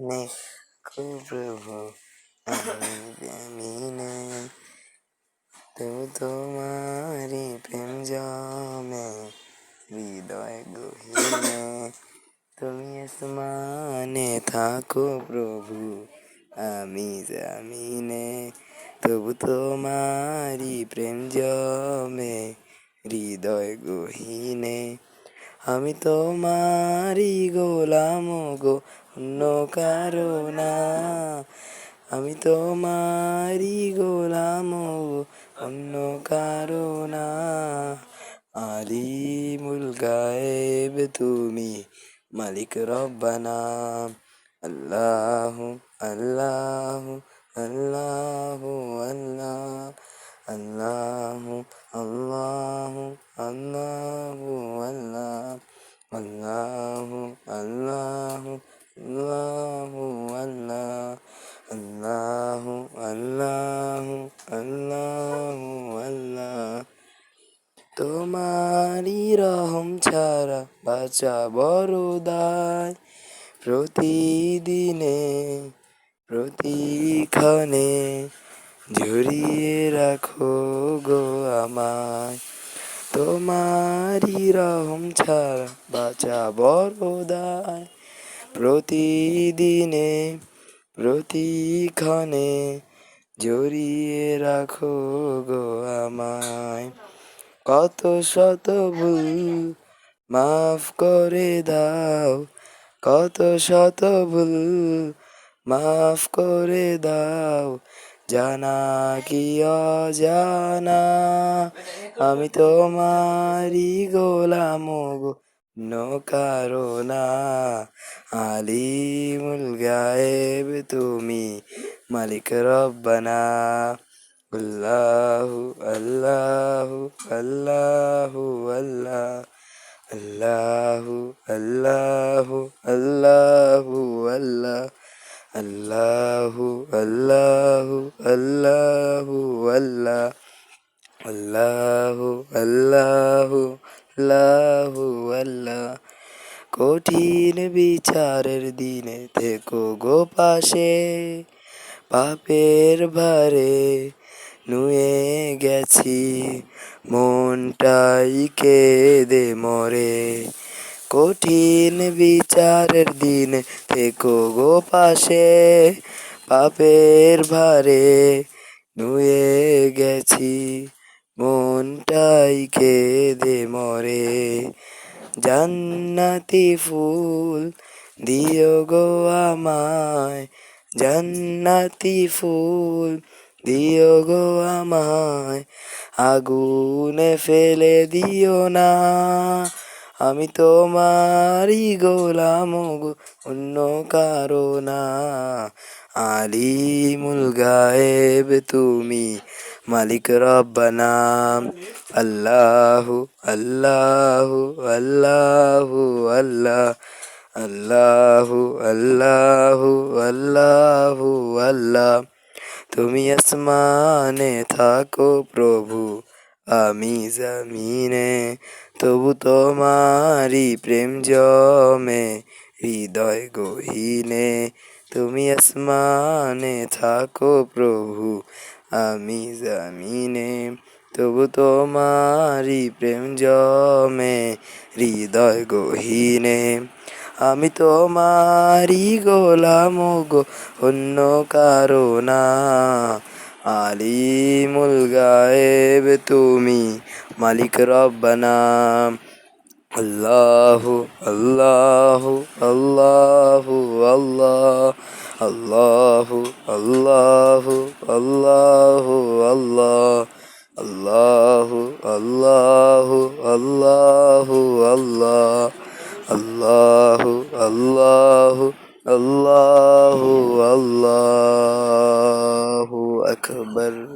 নে থাকো প্রভু আমি জামিনে তবু তোমারি প্রেম জমে হৃদয় গহীনে তুমি আসমানে থাকো প্রভু আমি জামিনে তবু তোমারি প্রেম জমে হৃদয় গহীনে আমি তোমারি গোলাম গো অন্য কারো না আমি তোমারি গোলাম গো অন্য কারো না আলিমুল গায়েব তুমি মালিক রব্বানা আল্লাহু আল্লাহু আল্লাহু আল্লাহ আল্লাহু আল্লাহু আল্লাহু আল্লাহ আল্লাহু আল্লাহু আল্লাহু আল্লাহ আল্লাহু আল্লাহু আল্লাহু আল্লাহ তোমারি রহম ছাড়া বাঁচা বড় দায় প্রতিদিনে প্রতিক্ষণে ঝরিয়ে রাখো গো আমায় তোমারি রহম ছাড়া বাঁচা বড় দায় প্রতিদিনে প্রতিক্ষণে জড়িয়ে রাখো গো আমায় কত শত ভুল মাফ করে দাও কত শত ভুল মাফ করে দাও জানা কি অজানা আমি তোমারি গোলাম গো নো কারো না আলিমুল গায়েব তুমি মালিক রব্বানা আল্লাহু আল্লাহু আল্লাহু আল্লাহ আল্লাহু আল্লাহু আল্লাহু আল্লাহ আল্লাহু আল্লাহু আল্লাহু আল্লাহ আল্লাহু আল্লাহু আল্লাহু আল্লাহ কঠিন বিচারের দিনে থেকো গো পাশে পাপের ভারে নুয়ে গেছি মনটাই কেঁদে মরে কঠিন বিচারের দিন থেকো গো পাশে পাপের ভারে নুয়ে গেছি মনটাই কেঁদে মরে জান্নাতি ফুল দিও গো আমায় জান্নাতি ফুল দিও গো আমায় আগুনে ফেলে দিও না আমি তোমারি গোলাম গো অন্য কারো না আলিমুল গায়েব তুমি মালিক রব্বানা আল্লাহু আল্লাহু আল্লাহু আল্লাহ আল্লাহু আল্লাহু আল্লাহু আল্লাহ তুমি আসমানে থাকো প্রভু আমি জামিনে তবু তোমারি প্রেম জমে হৃদয় গহীনে তুমি আসমানে থাকো প্রভু আমি জামিনে তবু তোমারি প্রেম জমে হৃদয় গহীনে আমি তোমারি গোলাম গো অন্য কারো না আলিমুল গায়েব তুমি মালিক রব্বানা আল্লাহু আল্লাহু আল্লাহু আল্লাহ আল্লাহু আল্লাহু আল্লাহু আল্লাহ আল্লাহু আল্লাহু আল্লাহু আল্লাহ আল্লাহু আল্লাহু আল্লাহু আল্লাহু আকবার।